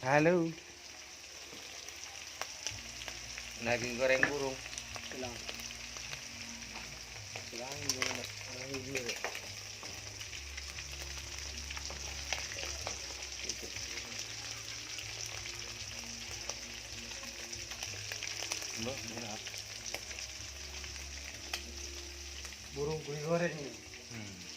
Halo, lagi goreng burung. Silang. Silang dulu. Mbak, enak. Burung kulit goreng ini. Hmm.